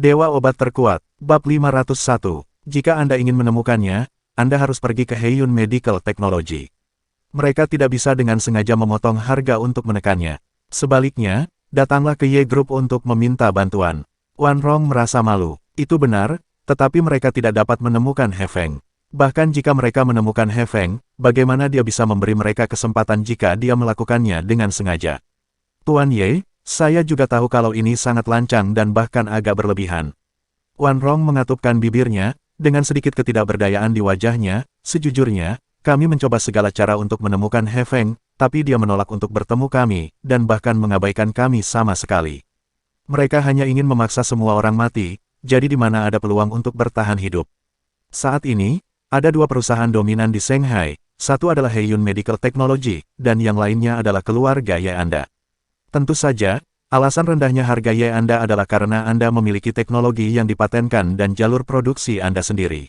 Dewa Obat Terkuat, Bab 501. Jika Anda ingin menemukannya, Anda harus pergi ke Heiyun Medical Technology. Mereka tidak bisa dengan sengaja memotong harga untuk menekannya. Sebaliknya, datanglah ke Ye Group untuk meminta bantuan. Wan Rong merasa malu. Itu benar, tetapi mereka tidak dapat menemukan He Feng. Bahkan jika mereka menemukan He Feng, bagaimana dia bisa memberi mereka kesempatan jika dia melakukannya dengan sengaja? Tuan Ye, saya juga tahu kalau ini sangat lancang dan bahkan agak berlebihan. Wan Rong mengatupkan bibirnya, dengan sedikit ketidakberdayaan di wajahnya. Sejujurnya, kami mencoba segala cara untuk menemukan He Feng, tapi dia menolak untuk bertemu kami, dan bahkan mengabaikan kami sama sekali. Mereka hanya ingin memaksa semua orang mati, jadi di mana ada peluang untuk bertahan hidup. Saat ini, ada dua perusahaan dominan di Shanghai, satu adalah Heiyun Medical Technology, dan yang lainnya adalah keluarga Ye Anda. Tentu saja, alasan rendahnya harga Ye Anda adalah karena Anda memiliki teknologi yang dipatenkan dan jalur produksi Anda sendiri.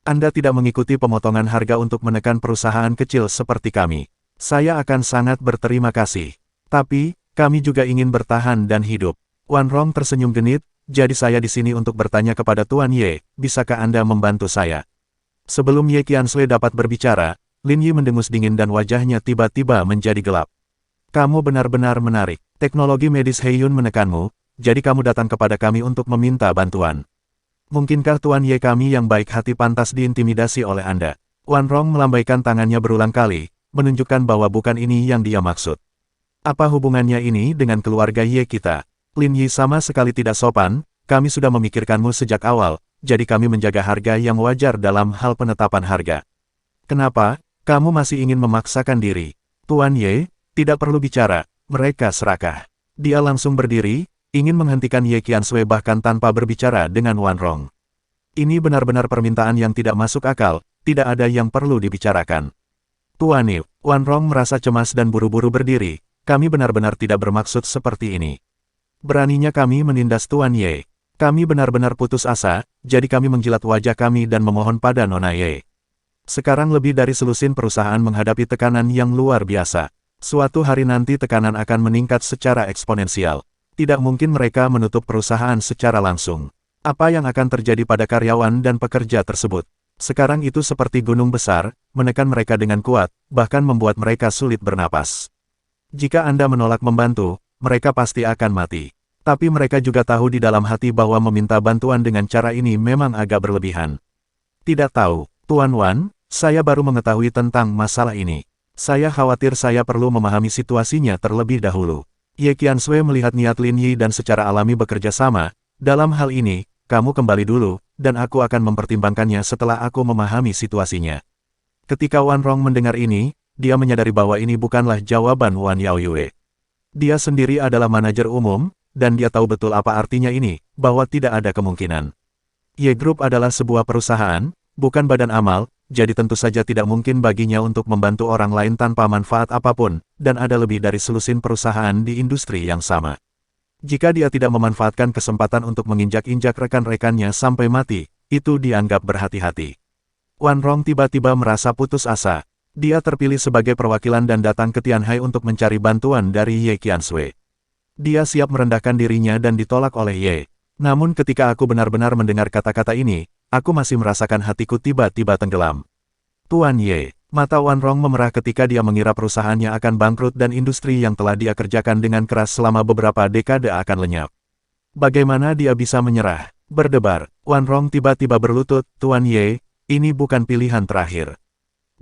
Anda tidak mengikuti pemotongan harga untuk menekan perusahaan kecil seperti kami. Saya akan sangat berterima kasih. Tapi, kami juga ingin bertahan dan hidup. Wan Rong tersenyum genit, jadi saya di sini untuk bertanya kepada Tuan Ye, bisakah Anda membantu saya? Sebelum Ye Qiansui dapat berbicara, Lin Yi mendengus dingin dan wajahnya tiba-tiba menjadi gelap. Kamu benar-benar menarik. Teknologi medis Heiyun menekanmu, jadi kamu datang kepada kami untuk meminta bantuan. Mungkinkah Tuan Ye kami yang baik hati pantas diintimidasi oleh Anda? Wan Rong melambaikan tangannya berulang kali, menunjukkan bahwa bukan ini yang dia maksud. Apa hubungannya ini dengan keluarga Ye kita? Lin Yi sama sekali tidak sopan, kami sudah memikirkanmu sejak awal, jadi kami menjaga harga yang wajar dalam hal penetapan harga. Kenapa, kamu masih ingin memaksakan diri? Tuan Ye, tidak perlu bicara, mereka serakah. Dia langsung berdiri, ingin menghentikan Ye Qiansui bahkan tanpa berbicara dengan Wan Rong. Ini benar-benar permintaan yang tidak masuk akal, tidak ada yang perlu dibicarakan. Tuan Ye, Wan Rong merasa cemas dan buru-buru berdiri, kami benar-benar tidak bermaksud seperti ini. Beraninya kami menindas Tuan Ye. Kami benar-benar putus asa, jadi kami menjilat wajah kami dan memohon pada Nona Ye. Sekarang lebih dari selusin perusahaan menghadapi tekanan yang luar biasa. Suatu hari nanti tekanan akan meningkat secara eksponensial. Tidak mungkin mereka menutup perusahaan secara langsung. Apa yang akan terjadi pada karyawan dan pekerja tersebut? Sekarang itu seperti gunung besar, menekan mereka dengan kuat, bahkan membuat mereka sulit bernapas. Jika Anda menolak membantu, mereka pasti akan mati. Tapi mereka juga tahu di dalam hati bahwa meminta bantuan dengan cara ini memang agak berlebihan. Tidak tahu, Tuan Wan, saya baru mengetahui tentang masalah ini. Saya khawatir saya perlu memahami situasinya terlebih dahulu. Ye Qiansui melihat niat Lin Yi dan secara alami bekerja sama. Dalam hal ini, kamu kembali dulu, dan aku akan mempertimbangkannya setelah aku memahami situasinya. Ketika Wan Rong mendengar ini, dia menyadari bahwa ini bukanlah jawaban Wan Yaoyue. Dia sendiri adalah manajer umum, dan dia tahu betul apa artinya ini, bahwa tidak ada kemungkinan. Ye Group adalah sebuah perusahaan, bukan badan amal, jadi tentu saja tidak mungkin baginya untuk membantu orang lain tanpa manfaat apapun, dan ada lebih dari selusin perusahaan di industri yang sama. Jika dia tidak memanfaatkan kesempatan untuk menginjak-injak rekan-rekannya sampai mati, itu dianggap berhati-hati. Wan Rong tiba-tiba merasa putus asa. Dia terpilih sebagai perwakilan dan datang ke Tianhai untuk mencari bantuan dari Ye Qiansui. Dia siap merendahkan dirinya dan ditolak oleh Ye. Namun ketika aku benar-benar mendengar kata-kata ini, aku masih merasakan hatiku tiba-tiba tenggelam. Tuan Ye, mata Wan Rong memerah ketika dia mengira perusahaannya akan bangkrut dan industri yang telah dia kerjakan dengan keras selama beberapa dekade akan lenyap. Bagaimana dia bisa menyerah? Berdebar, Wan Rong tiba-tiba berlutut, Tuan Ye, ini bukan pilihan terakhir.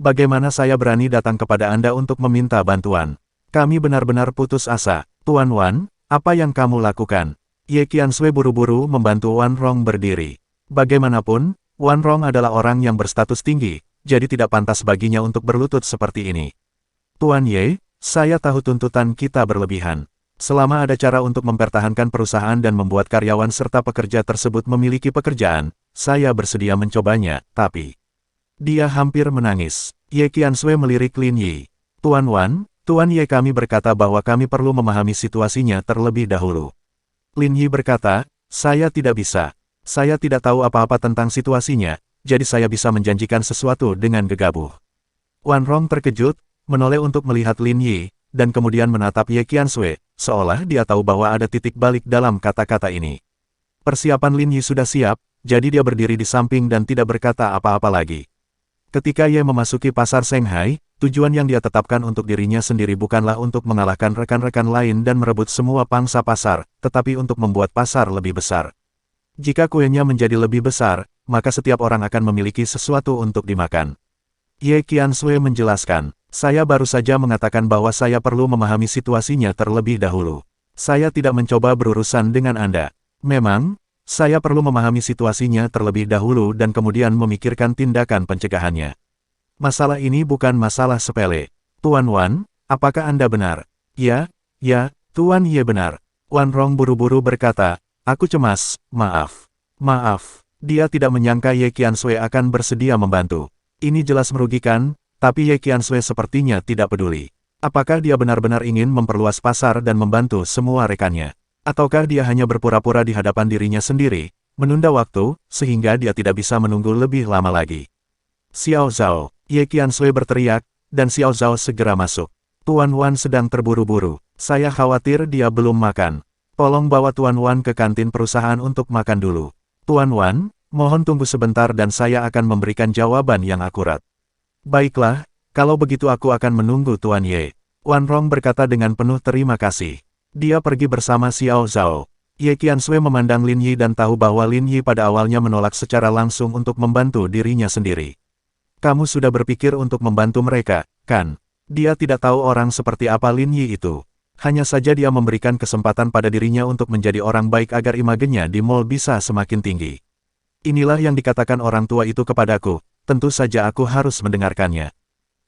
Bagaimana saya berani datang kepada Anda untuk meminta bantuan? Kami benar-benar putus asa. Tuan Wan, apa yang kamu lakukan? Ye Qiansui buru-buru membantu Wan Rong berdiri. Bagaimanapun, Wan Rong adalah orang yang berstatus tinggi, jadi tidak pantas baginya untuk berlutut seperti ini. Tuan Ye, saya tahu tuntutan kita berlebihan. Selama ada cara untuk mempertahankan perusahaan dan membuat karyawan serta pekerja tersebut memiliki pekerjaan, saya bersedia mencobanya, tapi... Dia hampir menangis. Ye Qiansui melirik Lin Yi. Tuan Wan, Tuan Ye kami berkata bahwa kami perlu memahami situasinya terlebih dahulu. Lin Yi berkata, saya tidak bisa. Saya tidak tahu apa-apa tentang situasinya, jadi saya bisa menjanjikan sesuatu dengan gegabah. Wan Rong terkejut, menoleh untuk melihat Lin Yi, dan kemudian menatap Ye Qiansui, seolah dia tahu bahwa ada titik balik dalam kata-kata ini. Persiapan Lin Yi sudah siap, jadi dia berdiri di samping dan tidak berkata apa-apa lagi. Ketika Ye memasuki pasar Shanghai, tujuan yang dia tetapkan untuk dirinya sendiri bukanlah untuk mengalahkan rekan-rekan lain dan merebut semua pangsa pasar, tetapi untuk membuat pasar lebih besar. Jika kuenya menjadi lebih besar, maka setiap orang akan memiliki sesuatu untuk dimakan. Ye Qiansui menjelaskan, saya baru saja mengatakan bahwa saya perlu memahami situasinya terlebih dahulu. Saya tidak mencoba berurusan dengan Anda. Memang, saya perlu memahami situasinya terlebih dahulu dan kemudian memikirkan tindakan pencegahannya. Masalah ini bukan masalah sepele. Tuan Wan, apakah Anda benar? Ya, Tuan Ye benar. Wan Rong buru-buru berkata, aku cemas, maaf. Dia tidak menyangka Ye Qiansui akan bersedia membantu. Ini jelas merugikan, tapi Ye Qiansui sepertinya tidak peduli. Apakah dia benar-benar ingin memperluas pasar dan membantu semua rekannya? Ataukah dia hanya berpura-pura di hadapan dirinya sendiri, menunda waktu, sehingga dia tidak bisa menunggu lebih lama lagi? Xiao Zhao, Ye Qiansui berteriak, dan Xiao Zhao segera masuk. Tuan Wan sedang terburu-buru. Saya khawatir dia belum makan. Tolong bawa Tuan Wan ke kantin perusahaan untuk makan dulu. Tuan Wan, mohon tunggu sebentar dan saya akan memberikan jawaban yang akurat. Baiklah, kalau begitu aku akan menunggu Tuan Ye. Wan Rong berkata dengan penuh terima kasih. Dia pergi bersama Xiao Zhao. Ye Qiansui memandang Lin Yi dan tahu bahwa Lin Yi pada awalnya menolak secara langsung untuk membantu dirinya sendiri. Kamu sudah berpikir untuk membantu mereka, kan? Dia tidak tahu orang seperti apa Lin Yi itu. Hanya saja dia memberikan kesempatan pada dirinya untuk menjadi orang baik agar imagenya di mall bisa semakin tinggi. Inilah yang dikatakan orang tua itu kepadaku, tentu saja aku harus mendengarkannya.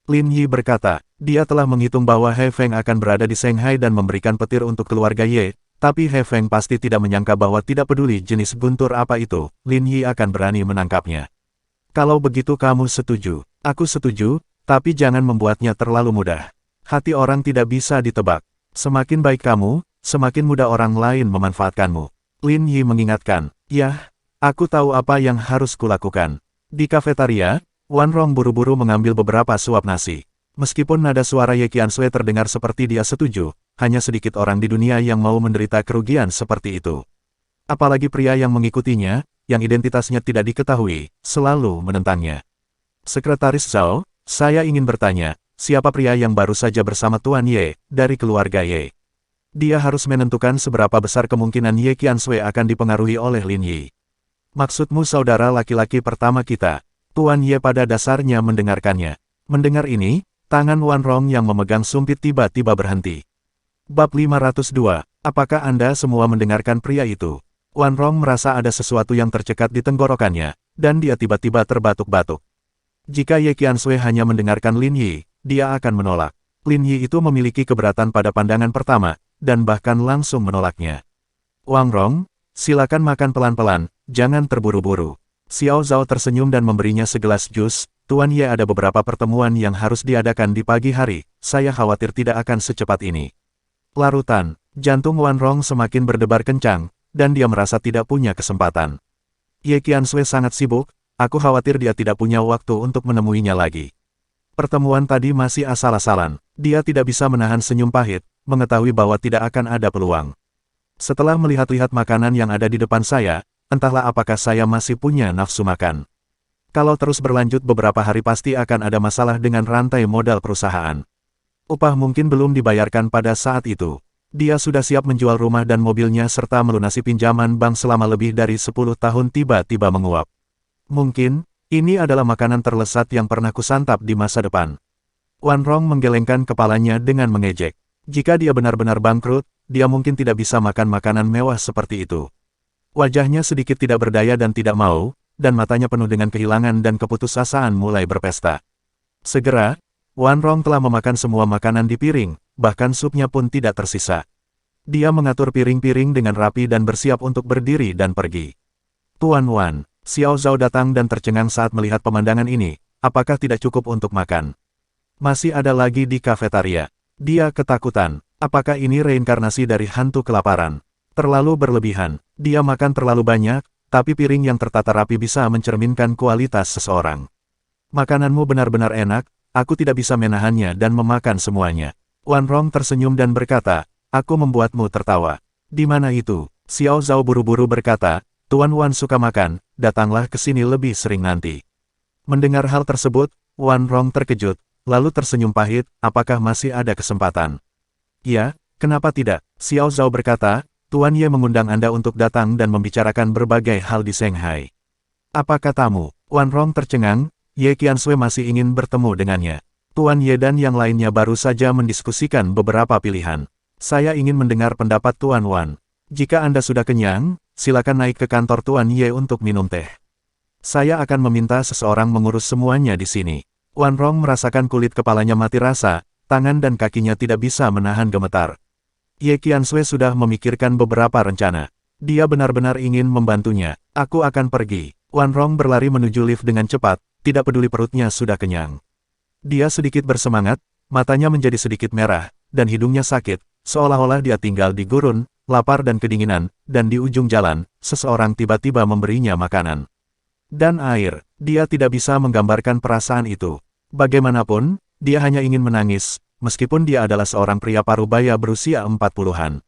Lin Yi berkata, dia telah menghitung bahwa He Feng akan berada di Shanghai dan memberikan petir untuk keluarga Ye, tapi He Feng pasti tidak menyangka bahwa tidak peduli jenis guntur apa itu, Lin Yi akan berani menangkapnya. Kalau begitu kamu setuju? Aku setuju, tapi jangan membuatnya terlalu mudah. Hati orang tidak bisa ditebak. Semakin baik kamu, semakin mudah orang lain memanfaatkanmu. Lin Yi mengingatkan, ya, aku tahu apa yang harus kulakukan. Di kafetaria, Wan Rong buru-buru mengambil beberapa suap nasi. Meskipun nada suara Ye Qiansui terdengar seperti dia setuju, hanya sedikit orang di dunia yang mau menderita kerugian seperti itu. Apalagi pria yang mengikutinya, yang identitasnya tidak diketahui, selalu menentangnya. Sekretaris Zhao, saya ingin bertanya, siapa pria yang baru saja bersama Tuan Ye, dari keluarga Ye? Dia harus menentukan seberapa besar kemungkinan Ye Qiansui akan dipengaruhi oleh Lin Yi. Maksudmu saudara laki-laki pertama kita? Tuan Ye pada dasarnya mendengarkannya. Mendengar ini, tangan Wan Rong yang memegang sumpit tiba-tiba berhenti. Bab 502, apakah Anda semua mendengarkan pria itu? Wan Rong merasa ada sesuatu yang tercekat di tenggorokannya, dan dia tiba-tiba terbatuk-batuk. Jika Ye Qiansui hanya mendengarkan Lin Yi, dia akan menolak. Lin Yi itu memiliki keberatan pada pandangan pertama, dan bahkan langsung menolaknya. Wang Rong, silakan makan pelan-pelan, jangan terburu-buru. Xiao Zhao tersenyum dan memberinya segelas jus. Tuan Ye ada beberapa pertemuan yang harus diadakan di pagi hari, saya khawatir tidak akan secepat ini. Larutan, jantung Wan Rong semakin berdebar kencang, dan dia merasa tidak punya kesempatan. Ye Qiansui sangat sibuk, aku khawatir dia tidak punya waktu untuk menemuinya lagi. Pertemuan tadi masih asal-asalan, dia tidak bisa menahan senyum pahit, mengetahui bahwa tidak akan ada peluang. Setelah melihat-lihat makanan yang ada di depan saya, entahlah apakah saya masih punya nafsu makan. Kalau terus berlanjut beberapa hari pasti akan ada masalah dengan rantai modal perusahaan. Upah mungkin belum dibayarkan pada saat itu. Dia sudah siap menjual rumah dan mobilnya serta melunasi pinjaman bank selama lebih dari 10 tahun tiba-tiba menguap. Mungkin, ini adalah makanan terlezat yang pernah kusantap di masa depan. Wan Rong menggelengkan kepalanya dengan mengejek. Jika dia benar-benar bangkrut, dia mungkin tidak bisa makan makanan mewah seperti itu. Wajahnya sedikit tidak berdaya dan tidak mau, dan matanya penuh dengan kehilangan dan keputusasaan mulai berpesta. Segera, Wan Rong telah memakan semua makanan di piring, bahkan supnya pun tidak tersisa. Dia mengatur piring-piring dengan rapi dan bersiap untuk berdiri dan pergi. Tuan Wan, Xiao Zhao datang dan tercengang saat melihat pemandangan ini, apakah tidak cukup untuk makan? Masih ada lagi di kafetaria. Dia ketakutan, apakah ini reinkarnasi dari hantu kelaparan? Terlalu berlebihan, dia makan terlalu banyak, tapi piring yang tertata rapi bisa mencerminkan kualitas seseorang. Makananmu benar-benar enak, aku tidak bisa menahannya dan memakan semuanya. Wan Rong tersenyum dan berkata, aku membuatmu tertawa. Di mana itu? Xiao Zhao buru-buru berkata, Tuan Wan suka makan, datanglah ke sini lebih sering nanti. Mendengar hal tersebut, Wan Rong terkejut, lalu tersenyum pahit, apakah masih ada kesempatan? Ya, kenapa tidak? Xiao Zhao berkata, Tuan Ye mengundang Anda untuk datang dan membicarakan berbagai hal di Shanghai. Apa katamu? Wan Rong tercengang, Ye Qiansui masih ingin bertemu dengannya. Tuan Ye dan yang lainnya baru saja mendiskusikan beberapa pilihan. Saya ingin mendengar pendapat Tuan Wan. Jika Anda sudah kenyang, silakan naik ke kantor Tuan Ye untuk minum teh. Saya akan meminta seseorang mengurus semuanya di sini. Wan Rong merasakan kulit kepalanya mati rasa, tangan dan kakinya tidak bisa menahan gemetar. Ye Qiansui sudah memikirkan beberapa rencana. Dia benar-benar ingin membantunya. Aku akan pergi. Wan Rong berlari menuju lift dengan cepat, tidak peduli perutnya sudah kenyang. Dia sedikit bersemangat, matanya menjadi sedikit merah, dan hidungnya sakit, seolah-olah dia tinggal di gurun, lapar dan kedinginan, dan di ujung jalan, seseorang tiba-tiba memberinya makanan. Dan air. Dia tidak bisa menggambarkan perasaan itu. Bagaimanapun, dia hanya ingin menangis, meskipun dia adalah seorang pria parubaya berusia 40-an.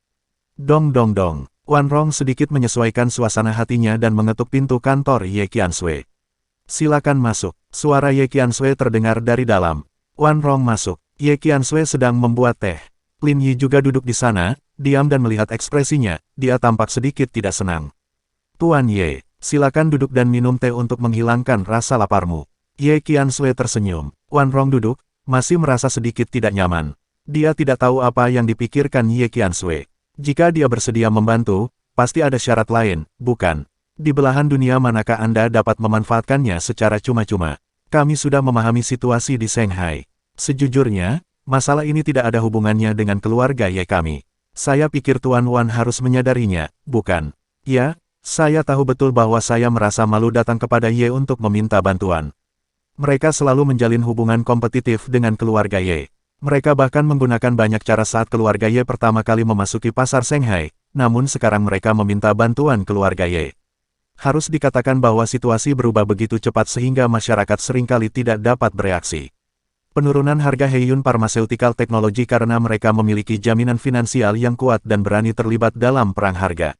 Dong dong dong. Wan Rong sedikit menyesuaikan suasana hatinya dan mengetuk pintu kantor Ye Qiansui. Silakan masuk. Suara Ye Qiansui terdengar dari dalam. Wan Rong masuk. Ye Qiansui sedang membuat teh. Lin Yi juga duduk di sana, diam dan melihat ekspresinya, dia tampak sedikit tidak senang. Tuan Ye, silakan duduk dan minum teh untuk menghilangkan rasa laparmu. Ye Qiansui tersenyum. Wan Rong duduk, masih merasa sedikit tidak nyaman. Dia tidak tahu apa yang dipikirkan Ye Qiansui. Jika dia bersedia membantu, pasti ada syarat lain, bukan? Di belahan dunia manakah Anda dapat memanfaatkannya secara cuma-cuma? Kami sudah memahami situasi di Shanghai. Sejujurnya, masalah ini tidak ada hubungannya dengan keluarga Ye kami. Saya pikir Tuan Wan harus menyadarinya, bukan? Ya, saya tahu betul bahwa saya merasa malu datang kepada Ye untuk meminta bantuan. Mereka selalu menjalin hubungan kompetitif dengan keluarga Ye. Mereka bahkan menggunakan banyak cara saat keluarga Ye pertama kali memasuki pasar Shanghai, namun sekarang mereka meminta bantuan keluarga Ye. Harus dikatakan bahwa situasi berubah begitu cepat sehingga masyarakat seringkali tidak dapat bereaksi. Penurunan harga Heiyun Pharmaceutical Technology karena mereka memiliki jaminan finansial yang kuat dan berani terlibat dalam perang harga.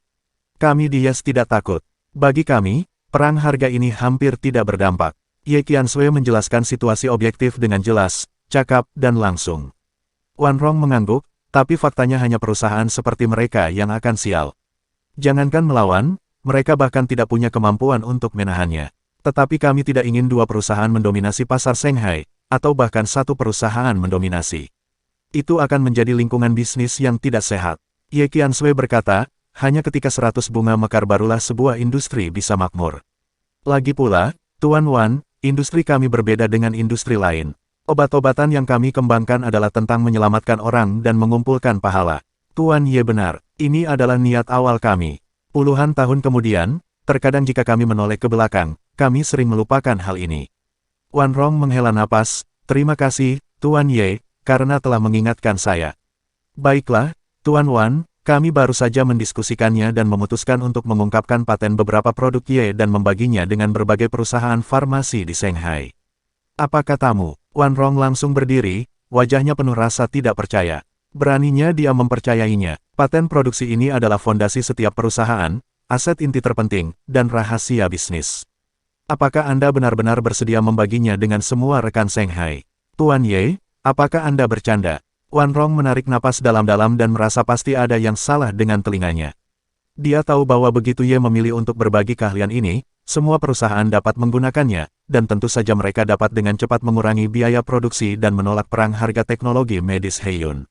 Kami di Yes tidak takut. Bagi kami, perang harga ini hampir tidak berdampak. Ye Qiansui menjelaskan situasi objektif dengan jelas, cakap, dan langsung. Wan Rong mengangguk, tapi faktanya hanya perusahaan seperti mereka yang akan sial. Jangankan melawan, mereka bahkan tidak punya kemampuan untuk menahannya. Tetapi kami tidak ingin dua perusahaan mendominasi pasar Shanghai, atau bahkan satu perusahaan mendominasi. Itu akan menjadi lingkungan bisnis yang tidak sehat. Ye Qiansui berkata, hanya ketika 100 bunga mekar barulah sebuah industri bisa makmur. Lagi pula, Tuan Wan, industri kami berbeda dengan industri lain. Obat-obatan yang kami kembangkan adalah tentang menyelamatkan orang dan mengumpulkan pahala. Tuan Ye benar, ini adalah niat awal kami. Puluhan tahun kemudian, terkadang jika kami menoleh ke belakang, kami sering melupakan hal ini. Wan Rong menghela napas, terima kasih, Tuan Ye, karena telah mengingatkan saya. Baiklah, Tuan Wan, kami baru saja mendiskusikannya dan memutuskan untuk mengungkapkan paten beberapa produk Ye dan membaginya dengan berbagai perusahaan farmasi di Shanghai. Apa katamu? Wan Rong langsung berdiri, wajahnya penuh rasa tidak percaya. Beraninya dia mempercayainya. Paten produksi ini adalah fondasi setiap perusahaan, aset inti terpenting, dan rahasia bisnis. Apakah Anda benar-benar bersedia membaginya dengan semua rekan Shanghai? Tuan Ye, apakah Anda bercanda? Wan Rong menarik napas dalam-dalam dan merasa pasti ada yang salah dengan telinganya. Dia tahu bahwa begitu Ye memilih untuk berbagi keahlian ini, semua perusahaan dapat menggunakannya, dan tentu saja mereka dapat dengan cepat mengurangi biaya produksi dan menolak perang harga teknologi medis Heiyun.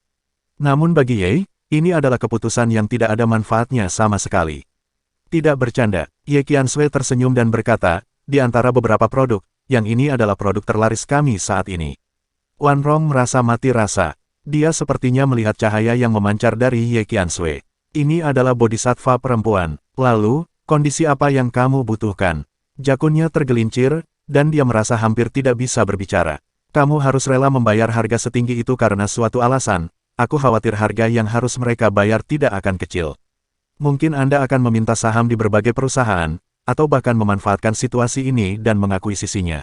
Namun bagi Ye, ini adalah keputusan yang tidak ada manfaatnya sama sekali. Tidak bercanda, Ye Qiansui tersenyum dan berkata, di antara beberapa produk, yang ini adalah produk terlaris kami saat ini. Wan Rong merasa mati rasa. Dia sepertinya melihat cahaya yang memancar dari Ye Qiansui. Ini adalah bodhisattva perempuan. Lalu, kondisi apa yang kamu butuhkan? Jakunnya tergelincir, dan dia merasa hampir tidak bisa berbicara. Kamu harus rela membayar harga setinggi itu karena suatu alasan. Aku khawatir harga yang harus mereka bayar tidak akan kecil. Mungkin Anda akan meminta saham di berbagai perusahaan, atau bahkan memanfaatkan situasi ini dan mengakuisisinya.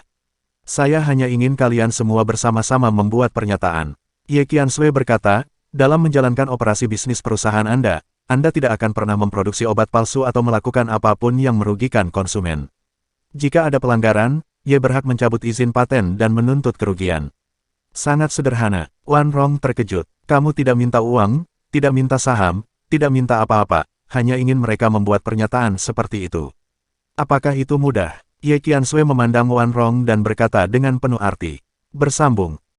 Saya hanya ingin kalian semua bersama-sama membuat pernyataan. Ye Qiansui berkata, dalam menjalankan operasi bisnis perusahaan Anda, Anda tidak akan pernah memproduksi obat palsu atau melakukan apapun yang merugikan konsumen. Jika ada pelanggaran, Ye berhak mencabut izin paten dan menuntut kerugian. Sangat sederhana. Wan Rong terkejut. Kamu tidak minta uang, tidak minta saham, tidak minta apa-apa, hanya ingin mereka membuat pernyataan seperti itu. Apakah itu mudah? Ye Qiansui memandang Wan Rong dan berkata dengan penuh arti. Bersambung.